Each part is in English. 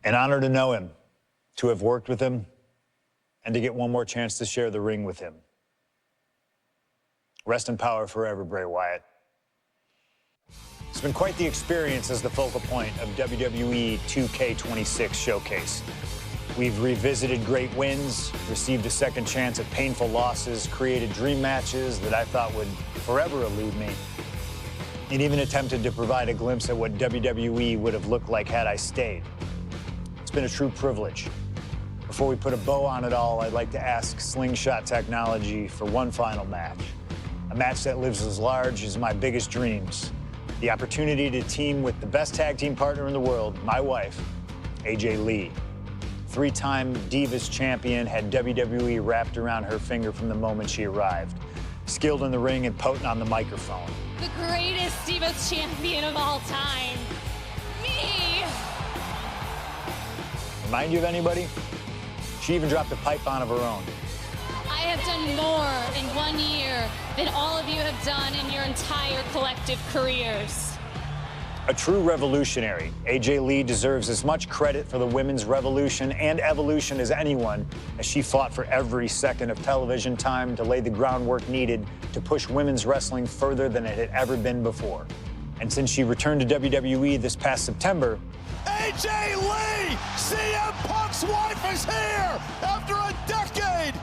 An honor to know him, to have worked with him, and to get one more chance to share the ring with him. Rest in power forever, Bray Wyatt. It's been quite the experience as the focal point of WWE 2K26 Showcase. We've revisited great wins, received a second chance at painful losses, created dream matches that I thought would forever elude me, and even attempted to provide a glimpse at what WWE would have looked like had I stayed. It's been a true privilege. Before we put a bow on it all, I'd like to ask Slingshot Technology for one final match. A match that lives as large as my biggest dreams. The opportunity to team with the best tag team partner in the world, my wife, AJ Lee. Three-time Divas champion, had WWE wrapped around her finger from the moment she arrived. Skilled in the ring and potent on the microphone. The greatest Divas champion of all time. Me! Remind you of anybody? She even dropped a pipe on of her own. I have done more in 1 year than all of you have done in your entire collective careers. A true revolutionary, AJ Lee deserves as much credit for the women's revolution and evolution as anyone, as she fought for every second of television time to lay the groundwork needed to push women's wrestling further than it had ever been before. And since she returned to WWE this past September, AJ Lee, CM Punk's wife, is here after a decade.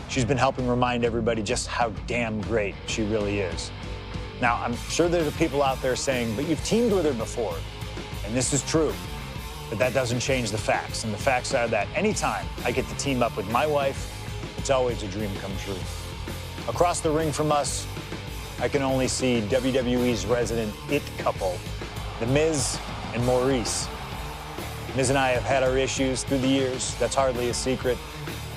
She's been helping remind everybody just how damn great she really is. Now, I'm sure there are people out there saying, but you've teamed with her before. And this is true, but that doesn't change the facts. And the facts are that anytime I get to team up with my wife, it's always a dream come true. Across the ring from us, I can only see WWE's resident it couple, the Miz and Maryse. Miz and I have had our issues through the years. That's hardly a secret.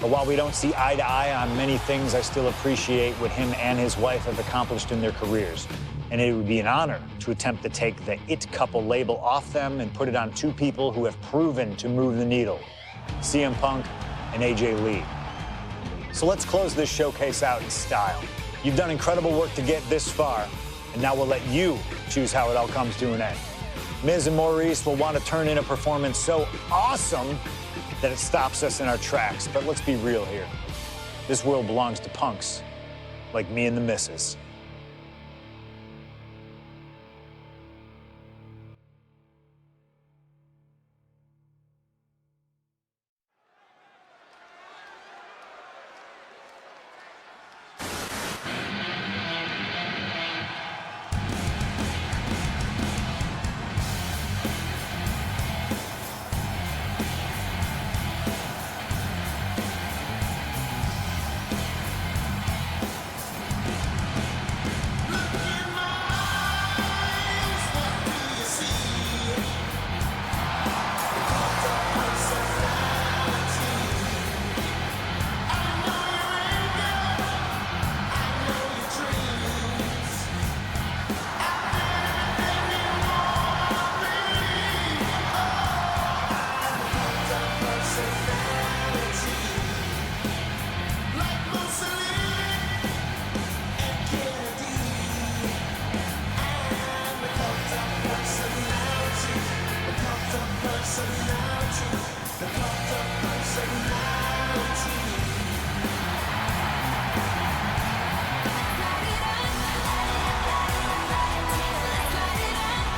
But while we don't see eye to eye on many things, I still appreciate what him and his wife have accomplished in their careers. And it would be an honor to attempt to take the it couple label off them and put it on two people who have proven to move the needle, CM Punk and AJ Lee. So let's close this showcase out in style. You've done incredible work to get this far, and now we'll let you choose how it all comes to an end. Miz and Maryse will want to turn in a performance so awesome that it stops us in our tracks. But let's be real here. This world belongs to punks like me and the missus.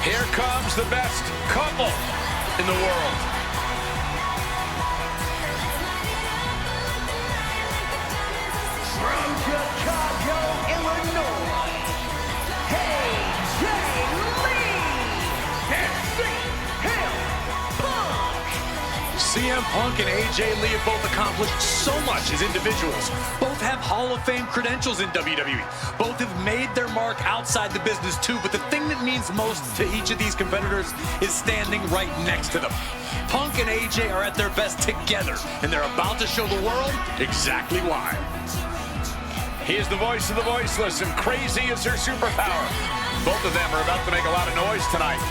Here comes the best couple in the world. From Chicago, Illinois, AJ Lee and CM Punk. CM Punk and AJ Lee have both accomplished so much as individuals. Both have Hall of Fame credentials in WWE. Both have made their mark outside the business too, but the thing that means most to each of these competitors is standing right next to them. Punk and AJ are at their best together, and they're about to show the world exactly why. He is the voice of the voiceless, and crazy is her superpower. Both of them are about to make a lot of noise tonight.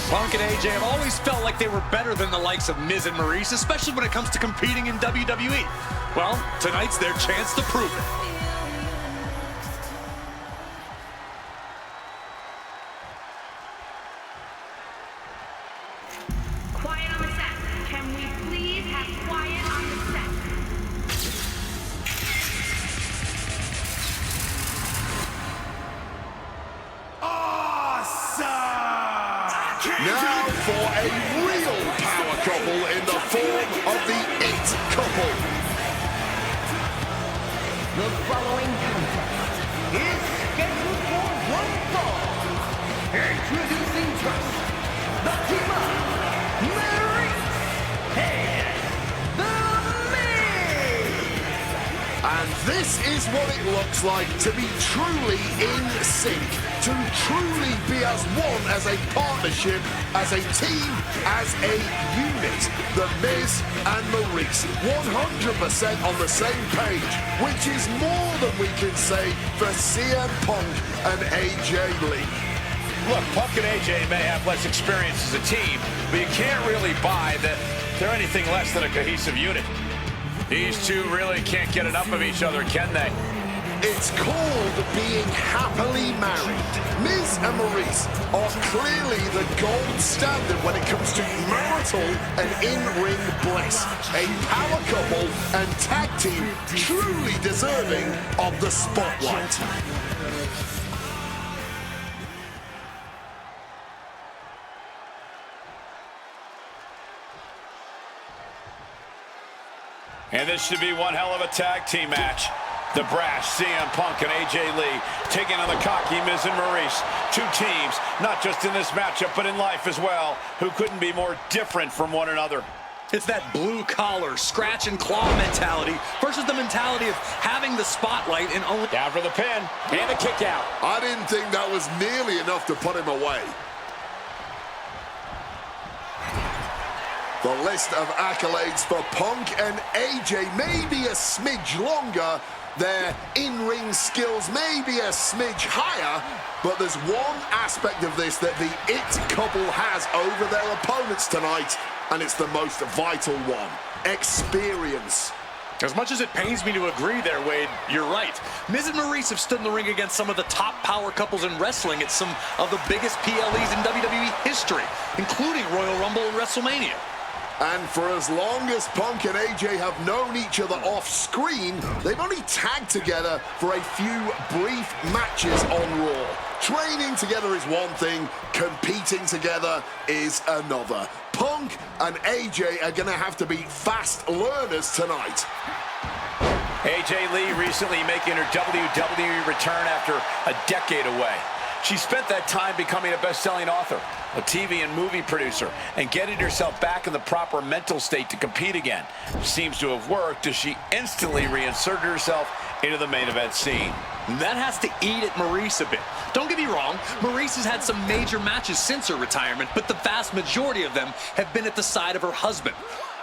Punk and AJ have always felt like they were better than the likes of Miz and Maryse, especially when it comes to competing in WWE. Well, tonight's their chance to prove it. Quiet on the set. Can we please have quiet on the set? Now for a real power couple in the form of the It Couple. The following contest is scheduled for one fall. Introducing first, the team of Maryse and the Miz. And this is what it looks like to be truly in sync, to truly be as one, as a partnership, as a team, as a unit. The Miz and Maryse, 100% on the same page, which is more than we can say for CM Punk and AJ Lee. Look, Punk and AJ may have less experience as a team, but you can't really buy that they're anything less than a cohesive unit. These two really can't get enough of each other, can they? It's called being happily married. Miz and Maryse are clearly the gold standard when it comes to marital and in-ring bliss. A power couple and tag team truly deserving of the spotlight. And this should be one hell of a tag team match. The brash CM Punk and AJ Lee taking on the cocky Miz and Maryse. Two teams, not just in this matchup, but in life as well, who couldn't be more different from one another. It's that blue-collar, scratch-and-claw mentality versus the mentality of having the spotlight and only... Down for the pin, and a kick out. I didn't think that was nearly enough to put him away. The list of accolades for Punk and AJ may be a smidge longer, their in-ring skills may be a smidge higher, but there's one aspect of this that the It Couple has over their opponents tonight, and it's the most vital one: experience. As much as it pains me to agree there, Wade, you're right. Miz and Maryse have stood in the ring against some of the top power couples in wrestling at some of the biggest PLEs in WWE history, including Royal Rumble and WrestleMania. And for as long as Punk and AJ have known each other off screen, they've only tagged together for a few brief matches on Raw. Training together is one thing, competing together is another. Punk and AJ are gonna have to be fast learners tonight. AJ Lee recently making her WWE return after a decade away. She spent that time becoming a best-selling author, a TV and movie producer, and getting herself back in the proper mental state to compete again. Seems to have worked as she instantly reinserted herself into the main event scene. That has to eat at Maryse a bit. Don't get me wrong, Maryse has had some major matches since her retirement, but the vast majority of them have been at the side of her husband.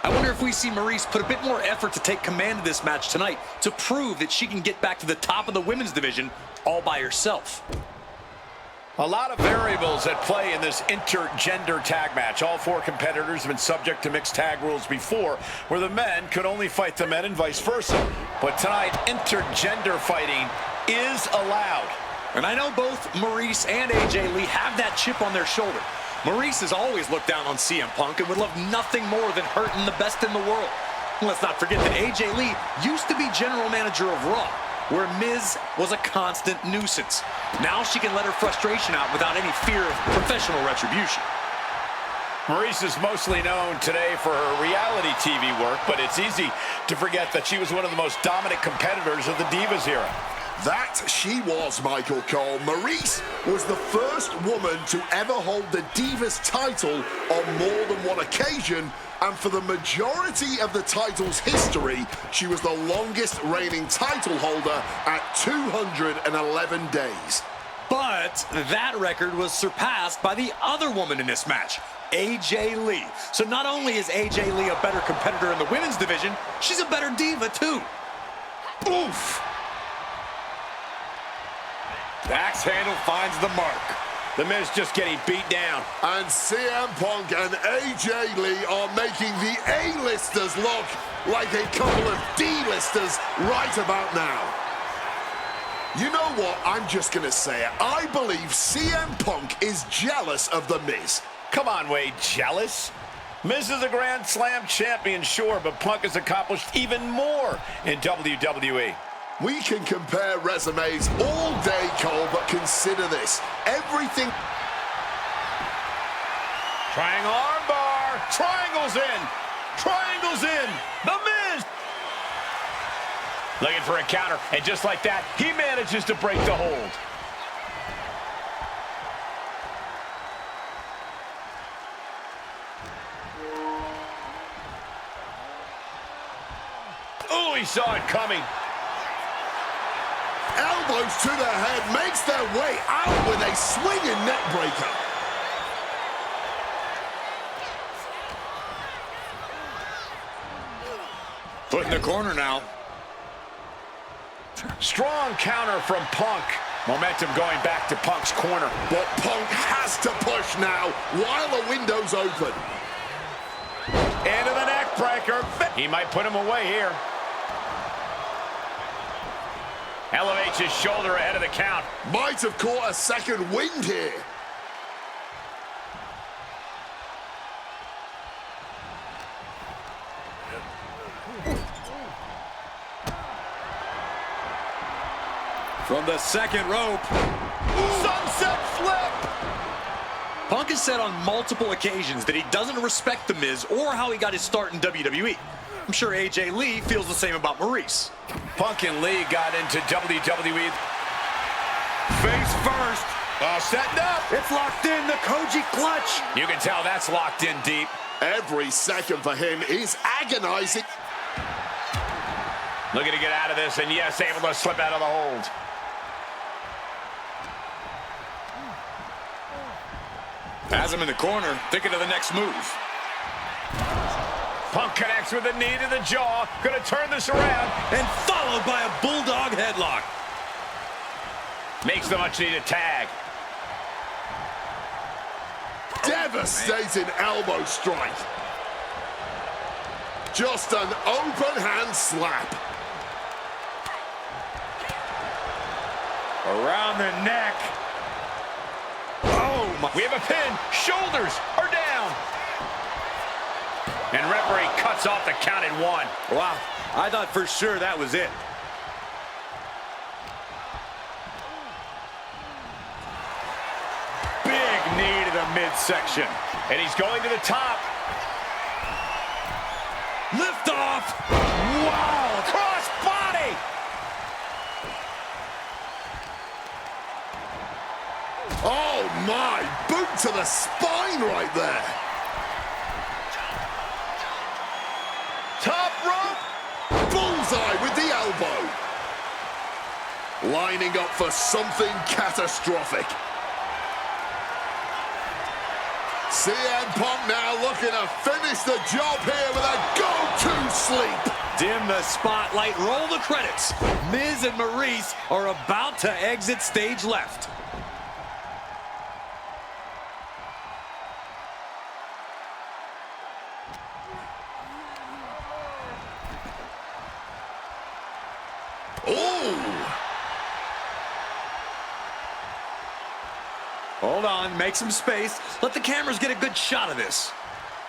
I wonder if we see Maryse put a bit more effort to take command of this match tonight to prove that she can get back to the top of the women's division all by herself. A lot of variables at play in this intergender tag match. All four competitors have been subject to mixed tag rules before, where the men could only fight the men and vice versa. But tonight, intergender fighting is allowed. And I know both Maryse and AJ Lee have that chip on their shoulder. Maryse has always looked down on CM Punk and would love nothing more than hurting the best in the world. Let's not forget that AJ Lee used to be general manager of Raw, where Miz was a constant nuisance. Now she can let her frustration out without any fear of professional retribution. Maryse is mostly known today for her reality TV work, but it's easy to forget that she was one of the most dominant competitors of the Divas era. That she was, Michael Cole. Maryse was the first woman to ever hold the Divas title on more than one occasion, and for the majority of the title's history, she was the longest reigning title holder at 211 days. But that record was surpassed by the other woman in this match, AJ Lee. So not only is AJ Lee a better competitor in the women's division, she's a better diva too. Oof! The axe handle finds the mark. The Miz just getting beat down. And CM Punk and AJ Lee are making the A-listers look like a couple of D-listers right about now. You know what? I'm just going to say it. I believe CM Punk is jealous of The Miz. Come on, Wade, jealous? Miz is a Grand Slam champion, sure, but Punk has accomplished even more in WWE. We can compare resumes all day, Cole, but consider this. Everything... Triangle armbar. Triangles in. Triangles in. The Miz. Looking for a counter, and just like that, he manages to break the hold. Oh, he saw it coming. Elbows to the head, makes their way out with a swinging neck breaker. Foot in the corner now. Strong counter from Punk. Momentum going back to Punk's corner. But Punk has to push now while the window's open. Into the neck breaker. He might put him away here. Elevates his shoulder ahead of the count. Might have caught a second wind here. From the second rope. Sunset flip. Punk has said on multiple occasions that he doesn't respect The Miz or how he got his start in WWE. I'm sure AJ Lee feels the same about Maryse. Punk and Lee got into WWE. Face first. Setting up. It's locked in, the Koji clutch. You can tell that's locked in deep. Every second for him is agonizing. Looking to get out of this, and yes, able to slip out of the hold. Has him in the corner, thinking of the next move. Punk connects with a knee to the jaw. Gonna turn this around. And followed by a bulldog headlock. Makes the much-needed tag. Devastating elbow strike. Just an open hand slap. Around the neck. Oh, my. We have a pin. Shoulders are down. And referee cuts off the count at 1. Wow, I thought for sure that was it. Big knee to the midsection. And he's going to the top. Lift off. Wow, cross body. Oh my, boot to the spine right there. Top rope. Bullseye with the elbow. Lining up for something catastrophic. CM Punk now looking to finish the job here with a go-to sleep. Dim the spotlight, roll the credits. Miz and Maryse are about to exit stage left. Hold on, make some space. Let the cameras get a good shot of this.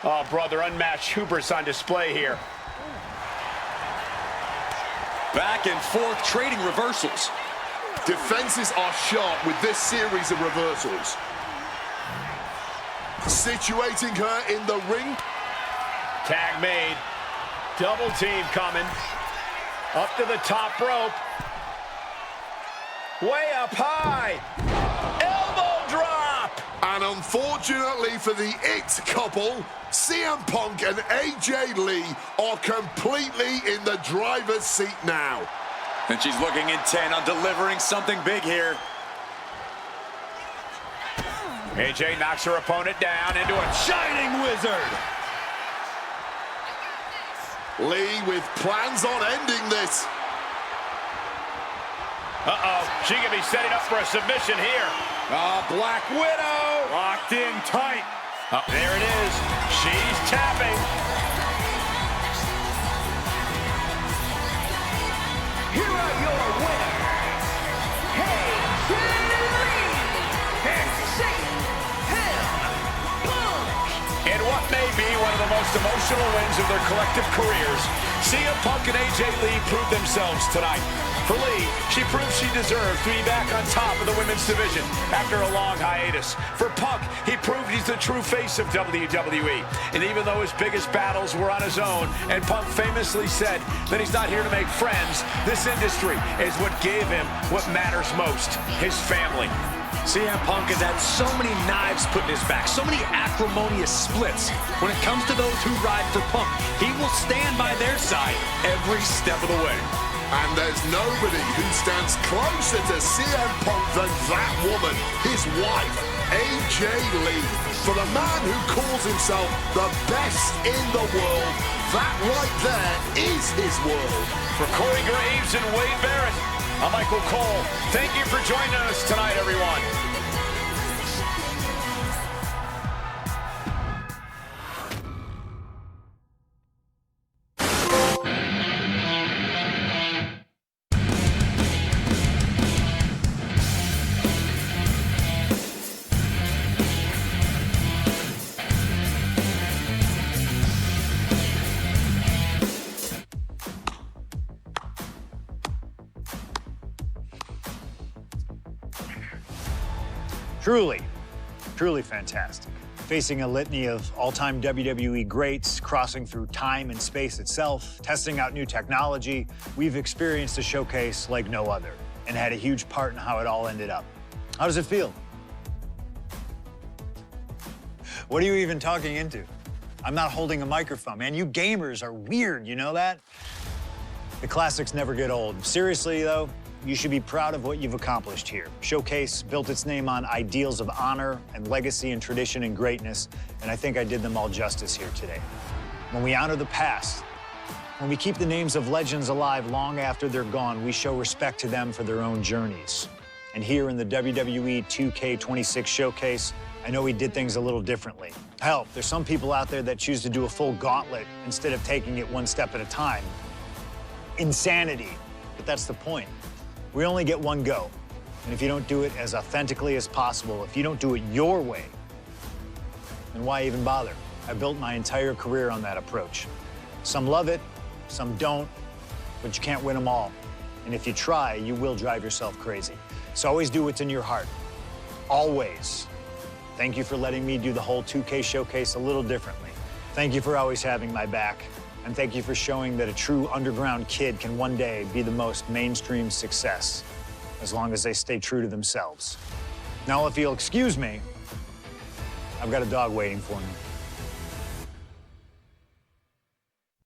Oh, brother, unmatched hubris on display here. Back and forth, trading reversals. Defenses are sharp with this series of reversals. Situating her in the ring. Tag made. Double team coming. Up to the top rope. Way up high. Elbow drop. And unfortunately for the It couple, CM Punk and AJ Lee are completely in the driver's seat now. And she's looking intent on delivering something big here. AJ knocks her opponent down into a shining wizard. Lee with plans on ending this. Uh-oh, she could be setting up for a submission here. Black Widow. Locked in tight. There it is. She's tapping. Here are your winners, AJ and Punk. In what may be one of the most emotional wins of their collective careers, CM Punk and AJ Lee proved themselves tonight. For Lee, she proved she deserves to be back on top of the women's division after a long hiatus. For Punk, he proved he's the true face of WWE. And even though his biggest battles were on his own, and Punk famously said that he's not here to make friends, this industry is what gave him what matters most, his family. CM Punk has had so many knives put in his back, so many acrimonious splits. When it comes to those who ride for Punk, he will stand by their side every step of the way. And there's nobody who stands closer to CM Punk than that woman, his wife, AJ Lee. For the man who calls himself the best in the world, that right there is his world. For Corey Graves and Wade Barrett, I'm Michael Cole. Thank you for joining us tonight, everyone. Truly, truly fantastic. Facing a litany of all-time WWE greats, crossing through time and space itself, testing out new technology, we've experienced a showcase like no other and had a huge part in how it all ended up. How does it feel? What are you even talking into? I'm not holding a microphone, man. You gamers are weird, you know that? The classics never get old. Seriously, though, you should be proud of what you've accomplished here. Showcase built its name on ideals of honor and legacy and tradition and greatness, and I think I did them all justice here today. When we honor the past, when we keep the names of legends alive long after they're gone, we show respect to them for their own journeys. And here in the WWE 2K26 Showcase, I know we did things a little differently. Hell, there's some people out there that choose to do a full gauntlet instead of taking it one step at a time. Insanity, but that's the point. We only get one go. And if you don't do it as authentically as possible, if you don't do it your way, then why even bother? I built my entire career on that approach. Some love it, some don't, but you can't win them all. And if you try, you will drive yourself crazy. So always do what's in your heart. Always. Thank you for letting me do the whole 2K Showcase a little differently. Thank you for always having my back. And thank you for showing that a true underground kid can one day be the most mainstream success, as long as they stay true to themselves. Now, if you'll excuse me, I've got a dog waiting for me.